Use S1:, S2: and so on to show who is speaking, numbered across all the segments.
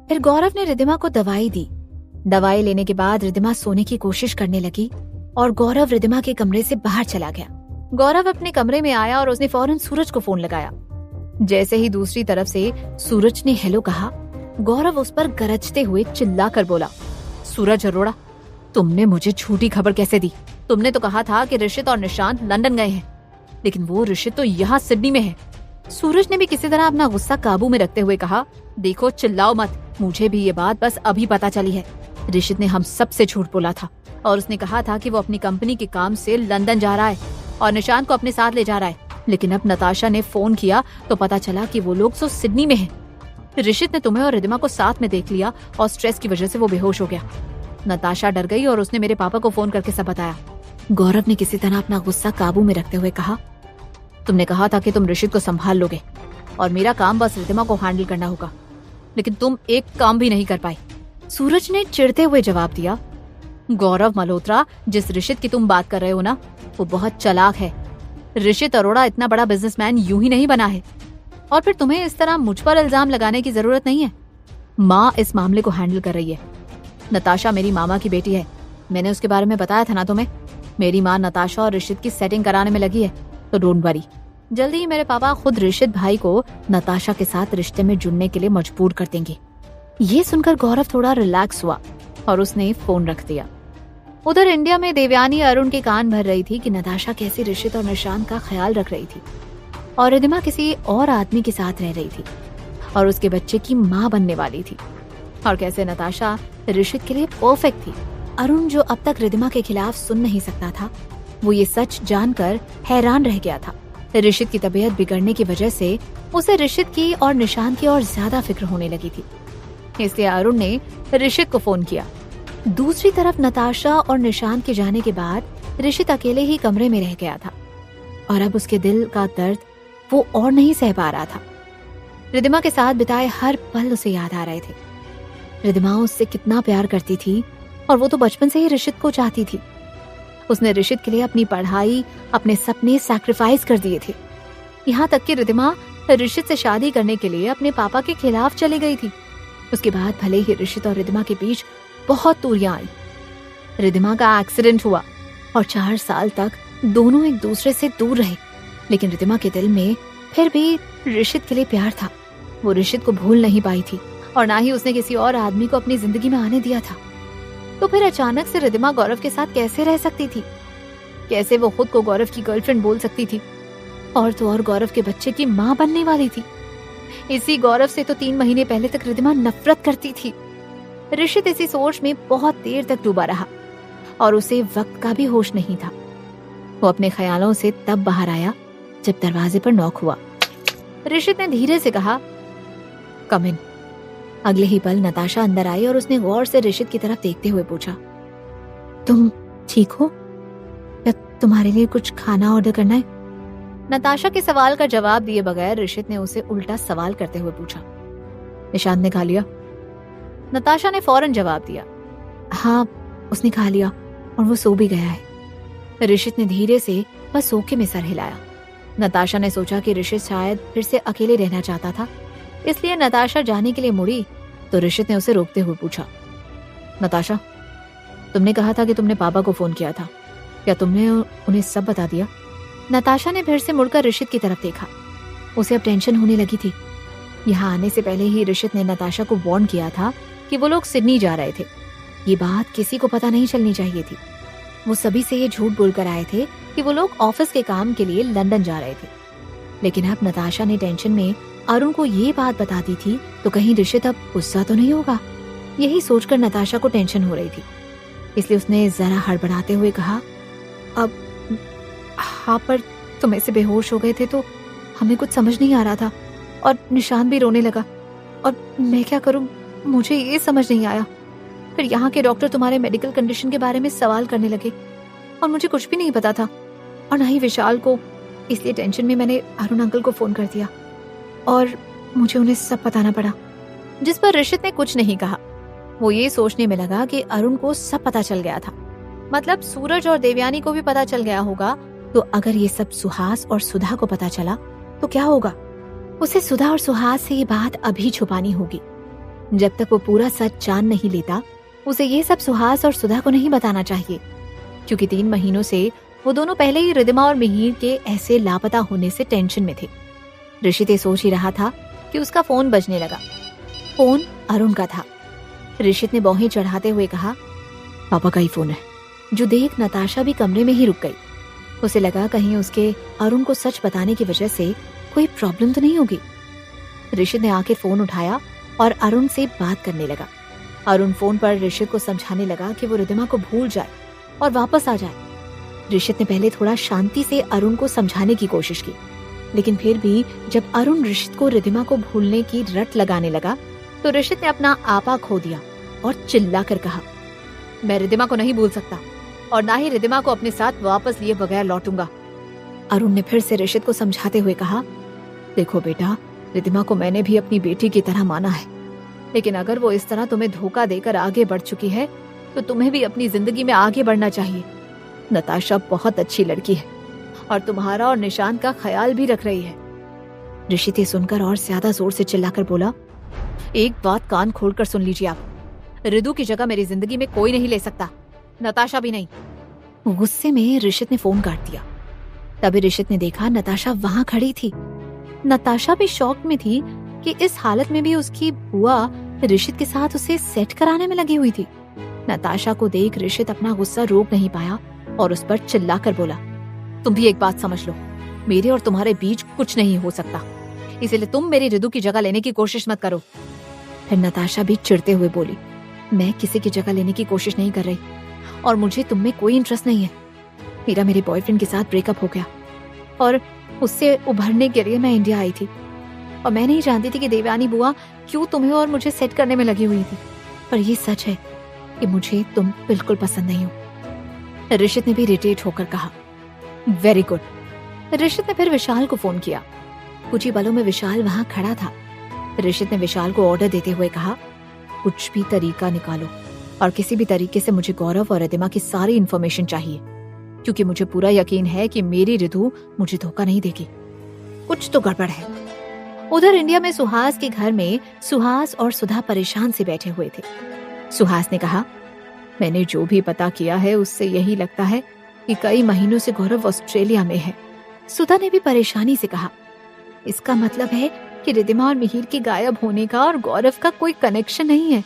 S1: फिर गौरव ने रिद्धिमा को दवाई दी। दवाई लेने के बाद रिद्धिमा सोने की कोशिश करने लगी और गौरव रिद्धिमा के कमरे से बाहर चला गया। गौरव अपने कमरे में आया और उसने फौरन सूरज को फोन लगाया। जैसे ही दूसरी तरफ से सूरज ने हेलो कहा, गौरव उस पर गरजते हुए चिल्ला कर बोला, सूरज अरोड़ा, तुमने मुझे झूठी खबर कैसे दी? तुमने तो कहा था कि ऋषित और निशांत लंदन गए हैं, लेकिन वो ऋषित तो यहाँ सिडनी में है। सूरज ने भी किसी तरह अपना गुस्सा काबू में रखते हुए कहा, देखो चिल्लाओ मत, मुझे भी ये बात बस अभी पता चली है। ऋषित ने हम सबसे झूठ बोला था और उसने कहा था कि वो अपनी कंपनी के काम से लंदन जा रहा है और निशांत को अपने साथ ले जा रहा है, लेकिन अब नताशा ने फोन किया तो पता चला कि वो लोग तो सिडनी में हैं। ऋषित ने तुम्हें और रिद्धिमा को साथ में देख लिया और स्ट्रेस की वजह से वो बेहोश हो गया। नताशा डर गई और उसने मेरे पापा को फोन करके सब बताया। गौरव ने किसी तरह अपना गुस्सा काबू में रखते हुए कहा, तुमने कहा था कि तुम ऋषित को संभाल लोगे और मेरा काम बस रिद्धिमा को हैंडल करना होगा, लेकिन तुम एक काम भी नहीं कर पाई। सूरज ने चिढ़ते हुए जवाब दिया, गौरव मल्होत्रा, जिस ऋषित की तुम बात कर रहे हो ना, वो बहुत चालाक है। ऋषित अरोड़ा इतना बड़ा बिजनेसमैन यूं ही नहीं बना है, और फिर तुम्हें इस तरह मुझ पर इल्जाम लगाने की जरूरत नहीं है। माँ इस मामले को हैंडल कर रही है। नताशा मेरी मामा की बेटी है, मैंने उसके बारे में बताया था ना तुम्हें। मेरी माँ नताशा और ऋषित की सेटिंग कराने में लगी है, तो डोंट वरी। जल्दी ही मेरे पापा खुद ऋषित भाई को नताशा के साथ रिश्ते में जुड़ने के लिए मजबूर कर देंगे। ये सुनकर गौरव थोड़ा रिलैक्स हुआ और उसने फोन रख दिया। उधर इंडिया में देवयानी अरुण के कान भर रही थी कि नताशा कैसे ऋषित और निशांत का ख्याल रख रही थी और रिद्धिमा किसी और आदमी के साथ रह रही थी और उसके बच्चे की माँ बनने वाली थी, और कैसे नताशा ऋषित के लिए परफेक्ट थी। अरुण, जो अब तक रिद्धिमा के खिलाफ सुन नहीं सकता था, वो ये सच जानकर हैरान रह गया था। ऋषित की तबीयत बिगड़ने की वजह से उसे ऋषित की और निशांत की और ज्यादा फिक्र होने लगी थी, इसलिए अरुण ने ऋषित को फोन किया। दूसरी तरफ नताशा और निशांत के जाने के बाद ऋषित अकेले ही कमरे में रह गया था और अब उसके दिल का दर्द वो और नहीं सह पा रहा था। रिद्धिमा के साथ बिताए हर पल उसे याद आ रहे थे। रिद्धिमा उससे कितना प्यार करती थी और वो तो बचपन से ही ऋषित को चाहती थी। उसने ऋषित के लिए अपनी पढ़ाई, अपने सपने सैक्रिफाइस कर दिए थे। यहाँ तक कि रिद्धिमा ऋषित से शादी करने के लिए अपने पापा के खिलाफ चली गई थी। उसके बाद भले ही ऋषित और रिद्धिमा के बीच बहुत दूरियां आई। रिद्धिमा का एक्सीडेंट हुआ और 4 साल तक दोनों एक दूसरे से दूर रहे, लेकिन रिद्धिमा के दिल में फिर भी ऋषित के लिए प्यार था। वो ऋषित को भूल नहीं पाई थी और ना ही उसने किसी और आदमी को अपनी जिंदगी में आने दिया था। तो फिर अचानक से रिद्धिमा गौरव के साथ कैसे रह सकती थी? कैसे वो खुद को गौरव की गर्लफ्रेंड बोल सकती थी? और तो और गौरव के बच्चे की माँ बनने वाली थी। इसी गौरव से तो 3 महीने पहले तक रिद्धिमा नफरत करती थी। ऋषित इसी सोच में बहुत देर तक डूबा रहा और उसे वक्त का भी होश नहीं था। वो अपने ख्यालों से तब बाहर आया जब दरवाजे पर नॉक हुआ। ऋषित ने धीरे से कहा, कम इन। अगले ही पल नताशा अंदर आई और उसने गौर से ऋषित की तरफ देखते हुए पूछा, तुम ठीक हो या तुम्हारे लिए कुछ खाना ऑर्डर करना है? नताशा के सवाल का जवाब दिए बगैर ऋषित ने उसे उल्टा सवाल करते हुए पूछा, निशांत ने खा लिया? नताशा ने फौरन जवाब दिया, हाँ उसने खा लिया और वो सो भी गया है। ऋषित ने धीरे से बस सोके में सर हिलाया। नताशा ने सोचा कि ऋषित शायद फिर से अकेले रहना चाहता था, इसलिए नताशा जाने के लिए मुड़ी तो ऋषित ने उसे रोकते हुए पूछा, नताशा, तुमने कहा था कि तुमने पापा को फोन किया था, क्या तुमने उन्हें सब बता दिया? नताशा ने फिर से मुड़कर ऋषित की तरफ देखा। उसे अब टेंशन होने लगी थी। यहाँ आने से पहले ही ऋषित ने नताशा को वार्न किया था कि वो लोग सिडनी जा रहे थे। ये बात किसी को पता नहीं चलनी चाहिए थी। वो सभी से ये झूठ बोलकर आए थे कि वो लोग ऑफिस के काम के लिए लंदन जा रहे थे, लेकिन अब नताशा ने टेंशन में अरुण को ये बात बता दी थी तो कहीं ऋषित अब गुस्सा तो नहीं होगा। यही सोचकर नताशा को टेंशन हो रही थी, इसलिए उसने जरा हड़बड़ाते हुए कहा, अब हाँ, पर तुम ऐसे बेहोश हो गए थे तो हमें कुछ समझ नहीं आ रहा था और निशान भी रोने लगा और मैं क्या करूं, मुझे ये समझ नहीं आया। फिर यहाँ के डॉक्टर तुम्हारे मेडिकल कंडीशन के बारे में सवाल करने लगे और मुझे कुछ भी नहीं पता था और ना ही विशाल को, इसलिए टेंशन में मैंने अरुण अंकल को फोन कर दिया और मुझे उन्हें सब बताना पड़ा। जिस पर ऋषित ने कुछ नहीं कहा। वो ये सोचने में लगा कि अरुण को सब पता चल गया था, मतलब सूरज और देवयानी को भी पता चल गया होगा। तो अगर ये सब सुहास और सुधा को पता चला तो क्या होगा? उसे सुधा और सुहास से ये बात अभी छुपानी होगी। जब तक वो पूरा सच जान नहीं लेता, उसे ये सब सुहास और सुधा को नहीं बताना चाहिए, क्योंकि 3 महीनों से वो दोनों पहले ही रिद्धिमा और मिहिर के ऐसे लापता होने से टेंशन में थे। ऋषित ये सोच ही रहा था कि उसका फोन बजने लगा। फोन अरुण का था। ऋषित ने बाहें चढ़ाते हुए कहा, पापा का ही फोन है। जो देख नताशा भी कमरे में ही रुक गई। उसे लगा कहीं उसके अरुण को सच बताने की वजह से कोई प्रॉब्लम तो नहीं होगी। ऋषित ने आके फोन उठाया और अरुण से बात करने लगा। अरुण फोन पर ऋषित को समझाने लगा कि वो रिद्धिमा को भूल जाए और वापस आ जाए। ऋषित ने पहले थोड़ा शांति से अरुण को समझाने की कोशिश की, लेकिन फिर भी जब अरुण ऋषित को रिद्धिमा को भूलने की रट लगाने लगा तो ऋषित ने अपना आपा खो दिया और चिल्लाकर कहा, मैं रिद्धिमा को नहीं भूल सकता और ना ही रिद्धिमा को अपने साथ वापस लिए बगैर लौटूंगा। अरुण ने फिर से ऋषित को समझाते हुए कहा, देखो बेटा, रिद्धिमा को मैंने भी अपनी बेटी की तरह माना है, लेकिन अगर वो इस तरह तुम्हें धोखा देकर आगे बढ़ चुकी है तो तुम्हें भी अपनी जिंदगी में आगे बढ़ना चाहिए। नताशा बहुत अच्छी लड़की है और तुम्हारा और निशांत का ख्याल भी रख रही है। ऋषित सुनकर और ज्यादा जोर से चिल्लाकर बोला, एक बात कान खोलकर सुन लीजिए आप, रिदु की जगह मेरी जिंदगी में कोई नहीं ले सकता, नताशा भी नहीं। गुस्से में ऋषित ने फोन काट दिया। तभी ऋषित ने देखा नताशा वहां खड़ी थी। नताशा भी शॉक में थी कि इस हालत में भी उसकी बुआ ऋषित के साथ उसे सेट कराने में लगी हुई थी। नताशा को देख ऋषित अपना गुस्सा रोक नहीं पाया और उस पर चिल्लाकर बोला, तुम भी एक बात समझ लो, मेरे और तुम्हारे बीच कुछ नहीं हो सकता, इसलिए तुम मेरी रिदु की जगह लेने की कोशिश मत करो। फिर नताशा भी चिढ़ते हुए बोली, मैं किसी की जगह लेने की कोशिश नहीं कर रही और मुझे तुम में कोई इंटरेस्ट नहीं है। मेरा मेरे बॉयफ्रेंड के साथ ब्रेकअप हो गया और उससे उभरने के लिए मैं इंडिया आई थी और मैं नहीं जानती थी कि देवयानी बुआ क्यों तुम्हें और मुझे सेट करने में लगी हुई थी, पर ये सच है कि मुझे तुम बिल्कुल पसंद नहीं हो। ऋषित ने भी इरिटेट होकर कहा, वेरी गुड। ऋषित ने फिर विशाल को फोन किया। कुछ ही पलों में विशाल वहां खड़ा था। ऋषित ने विशाल को ऑर्डर देते हुए कहा, कुछ भी तरीका निकालो और किसी भी तरीके से मुझे गौरव और रिद्धिमा की सारी इंफॉर्मेशन चाहिए, क्योंकि मुझे पूरा यकीन है कि मेरी रिधु मुझे धोखा नहीं देगी। कुछ तो गड़बड़ है। उधर इंडिया में सुहास के घर में सुहास और सुधा परेशान से बैठे हुए थे। सुहास ने कहा, मैंने जो भी पता किया है उससे यही लगता है कि कई महीनों से गौरव ऑस्ट्रेलिया में है। सुधा ने भी परेशानी से कहा, इसका मतलब है कि रिद्धिमा और मिहिर के गायब होने का और गौरव का कोई कनेक्शन नहीं है।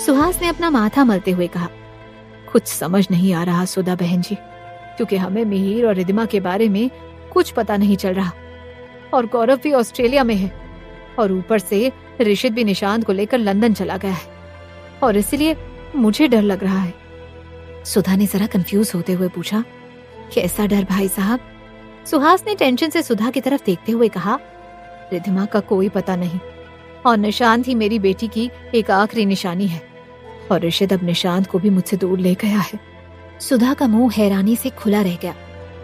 S1: सुहास ने अपना माथा मलते हुए कहा, कुछ समझ नहीं आ रहा सुधा बहन जी, क्योंकि हमें मिहिर और रिद्धिमा के बारे में कुछ पता नहीं चल रहा और गौरव भी ऑस्ट्रेलिया में है और ऊपर से ऋषित भी निशांत को लेकर लंदन चला गया है और इसलिए मुझे डर लग रहा है। सुधा ने जरा कंफ्यूज होते हुए पूछा, कैसा डर भाई साहब? सुहास ने टेंशन से सुधा की तरफ देखते हुए कहा, रिद्धिमा का कोई पता नहीं और निशांत ही मेरी बेटी की एक आखिरी निशानी है और ऋषित अब निशांत को भी मुझसे दूर ले गया है। सुधा का मुंह हैरानी से खुला रह गया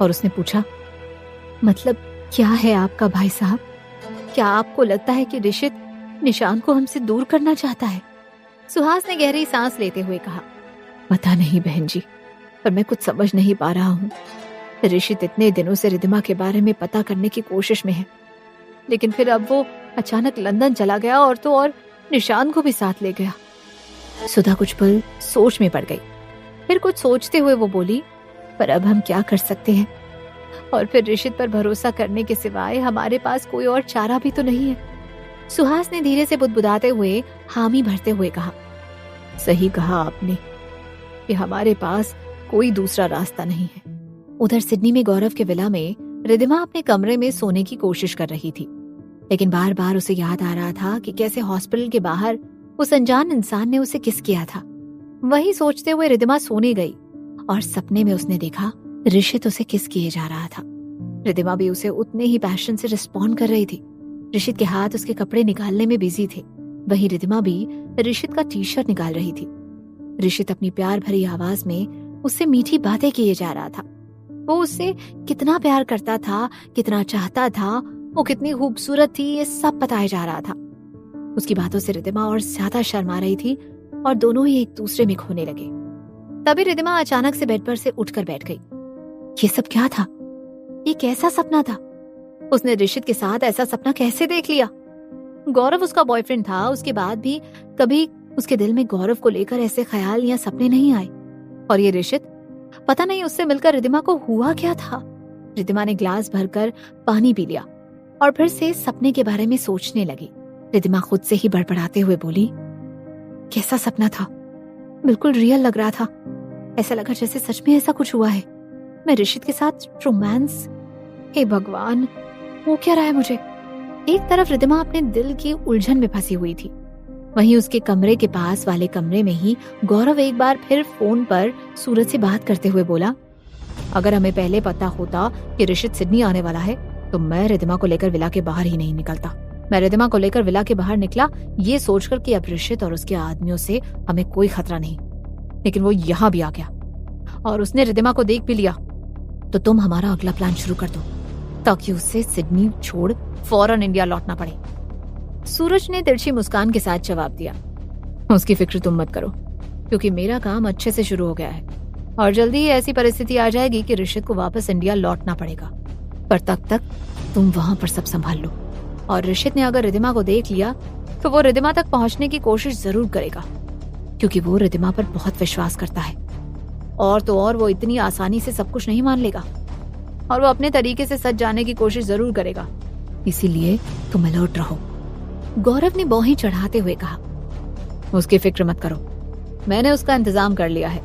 S1: और उसने पूछा, मतलब क्या है आपका भाई साहब? क्या आपको लगता है कि ऋषित निशांत को हमसे दूर करना चाहता है? सुहास ने गहरी सांस लेते हुए कहा, पता नहीं बहन जी, पर मैं कुछ समझ नहीं पा रहा हूँ। ऋषित इतने दिनों से रिद्धिमा के बारे में पता करने की कोशिश में है, लेकिन फिर अब वो अचानक लंदन चला गया और तो और निशांत को भी साथ ले गया। सुधा कुछ पल सोच में पड़ गई। फिर कुछ सोचते हुए वो बोली, पर अब हम क्या कर सकते हैं? और फिर ऋषित पर भरोसा करने के सिवाय हमारे पास कोई और चारा भी तो नहीं है। सुहास ने धीरे से बुदबुदाते हुए हामी भरते हुए कहा, सही कहा आपने कि हमारे पास कोई दूसरा रास्ता नहीं है। उधर सिडनी में गौरव के विला में रिद्धिमा अपने कमरे में सोने की कोशिश कर रही थी, लेकिन बार बार उसे याद आ रहा था कि कैसे हॉस्पिटल के बाहर उस अनजान इंसान ने उसे किस किया था। वही सोचते हुए रिद्धिमा सोने गई और सपने में उसने देखा ऋषित उसे किस किए जा रहा था। रिद्धिमा भी उसे उतने ही पैशन से रिस्पॉन्ड कर रही थी। ऋषित के हाथ उसके कपड़े निकालने में बिजी थे। वही रिद्धिमा भी ऋषित का टी शर्ट निकाल रही थी। ऋषित अपनी प्यार भरी आवाज में उससे मीठी बातें किए जा रहा था। वो उससे कितना प्यार करता था, कितना चाहता था, वो कितनी खूबसूरत थी, ये सब बताया जा रहा था। उसकी बातों से रिद्धिमा और ज्यादा शर्मा रही थी और दोनों ही एक दूसरे में खोने लगे। तभी रिद्धिमा अचानक से बेड पर से उठकर बैठ गई। ये सब क्या था? ये कैसा सपना था? उसने ऋषित के साथ ऐसा सपना कैसे देख लिया? गौरव उसका बॉयफ्रेंड था, उसके बाद भी कभी उसके दिल में गौरव को लेकर ऐसे ख्याल या सपने नहीं आए। और ये ऋषित, पता नहीं उससे मिलकर रिद्धिमा को हुआ क्या था। रिद्धिमा ने ग्लास भरकर पानी पी लिया और फिर से सपने के बारे में सोचने लगी। रिद्धिमा खुद से ही बड़बड़ाते हुए बोली, कैसा सपना था, बिल्कुल रियल लग रहा था। ऐसा लगा जैसे सच में ऐसा कुछ हुआ है। मैं ऋषित के साथ रोमांस, हे भगवान, वो क्या रहा है मुझे। एक तरफ रिद्धिमा अपने दिल की उलझन में फंसी हुई थी, वहीं उसके कमरे के पास वाले कमरे में ही गौरव एक बार फिर फोन पर सूरज से बात करते हुए बोला, अगर हमें पहले पता होता कि ऋषित सिडनी आने वाला है तो मैं रिद्धिमा को लेकर विला के बाहर ही नहीं निकलता। मैं रिद्धिमा को लेकर विला के बाहर निकला ये सोचकर कि अब ऋषित और उसके आदमियों से हमें कोई खतरा नहीं, लेकिन वो यहाँ भी आ गया और उसने रिद्धिमा को देख भी लिया। तो तुम हमारा अगला प्लान शुरू कर दो ताकि उससे सिडनी छोड़ फौरन इंडिया लौटना पड़े। सूरज ने तिरछी मुस्कान के साथ जवाब दिया, उसकी फिक्र तुम मत करो, क्योंकि मेरा काम अच्छे से शुरू हो गया है और जल्दी ही ऐसी परिस्थिति आ जाएगी कि ऋषित को वापस इंडिया लौटना पड़ेगा। पर तब तक तुम वहां पर सब संभाल लो। और ऋषित ने अगर रिद्धिमा को देख लिया तो वो रिद्धिमा तक पहुंचने की कोशिश जरूर करेगा, क्योंकि वो रिद्धिमा पर बहुत विश्वास करता है। और तो और वो इतनी आसानी से सब कुछ नहीं मान लेगा और वो अपने तरीके से सच जाने की कोशिश जरूर करेगा। इसीलिए तुम अलर्ट रहो। गौरव ने बाहें चढ़ाते हुए कहा, उसकी फिक्र मत करो, मैंने उसका इंतजाम कर लिया है।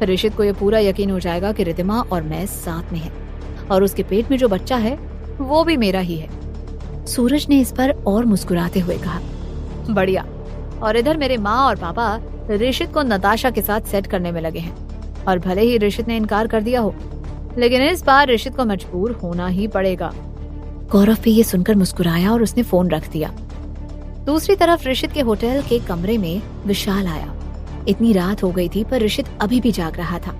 S1: ऋषित को यह पूरा यकीन हो जाएगा कि रिद्धिमा और मैं साथ में हैं और उसके पेट में जो बच्चा है वो भी मेरा ही है। सूरज ने इस पर और मुस्कुराते हुए कहा, बढ़िया। और इधर मेरे माँ और पापा ऋषित को नताशा के साथ सेट करने में लगे हैं और भले ही ऋषित ने इनकार कर दिया हो, लेकिन इस बार ऋषित को मजबूर होना ही पड़ेगा। गौरव भी ये सुनकर मुस्कुराया और उसने फोन रख दिया। दूसरी तरफ ऋषित के होटल के कमरे में विशाल आया। इतनी रात हो गई थी पर ऋषित अभी भी जाग रहा था।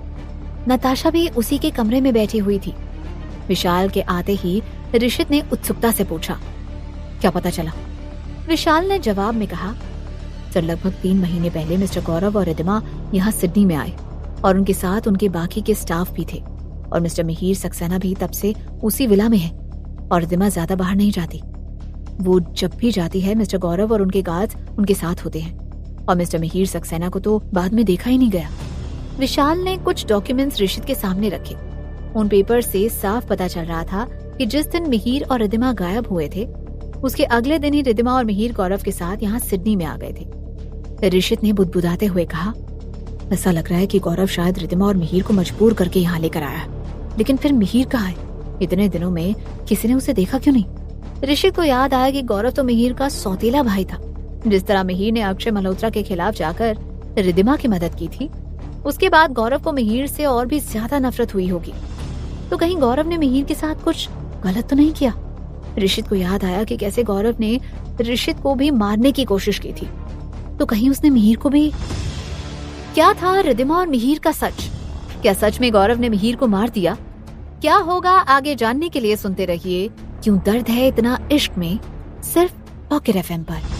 S1: नताशा भी उसी के कमरे में बैठी हुई थी। विशाल के आते ही ऋषित ने उत्सुकता से पूछा, क्या पता चला? विशाल ने जवाब में कहा, सर लगभग 3 महीने पहले मिस्टर गौरव और रिद्धिमा यहाँ सिडनी में आए और उनके साथ उनके बाकी के स्टाफ भी थे और मिस्टर मिहिर सक्सेना भी तब से उसी विला में है और रिद्धिमा ज्यादा बाहर नहीं जाती। वो जब भी जाती है मिस्टर गौरव और उनके गार्ड्स उनके साथ होते हैं और मिस्टर मिहिर सक्सेना को तो बाद में देखा ही नहीं गया। विशाल ने कुछ डॉक्यूमेंट्स ऋषित के सामने रखे। उन पेपर से साफ पता चल रहा था कि जिस दिन मिहिर और रिद्धिमा गायब हुए थे उसके अगले दिन ही रिद्धिमा और मिहिर गौरव के साथ यहाँ सिडनी में आ गए थे। ऋषित ने बुदबुदाते हुए कहा, ऐसा लग रहा है कि गौरव शायद रिद्धिमा और मिहिर को मजबूर करके यहाँ लेकर आया, लेकिन फिर मिहिर कहाँ है? इतने दिनों में किसी ने उसे देखा क्यों नहीं? ऋषित को याद आया कि गौरव तो मिहिर का सौतेला भाई था। जिस तरह मिहिर ने अक्षय मल्होत्रा के खिलाफ जाकर रिद्धिमा की मदद की थी, उसके बाद गौरव को मिहिर से और भी ज्यादा नफरत हुई होगी। तो कहीं गौरव ने मिहिर के साथ कुछ गलत तो नहीं किया? ऋषित को याद आया कि कैसे गौरव ने ऋषित को भी मारने की कोशिश की थी। तो कहीं उसने मिहिर को भी? क्या था रिद्धिमा और मिहिर का सच? क्या सच में गौरव ने मिहिर को मार दिया? क्या होगा आगे जानने के लिए सुनते रहिए क्यों दर्द है इतना इश्क में, सिर्फ पॉकेट FM पर।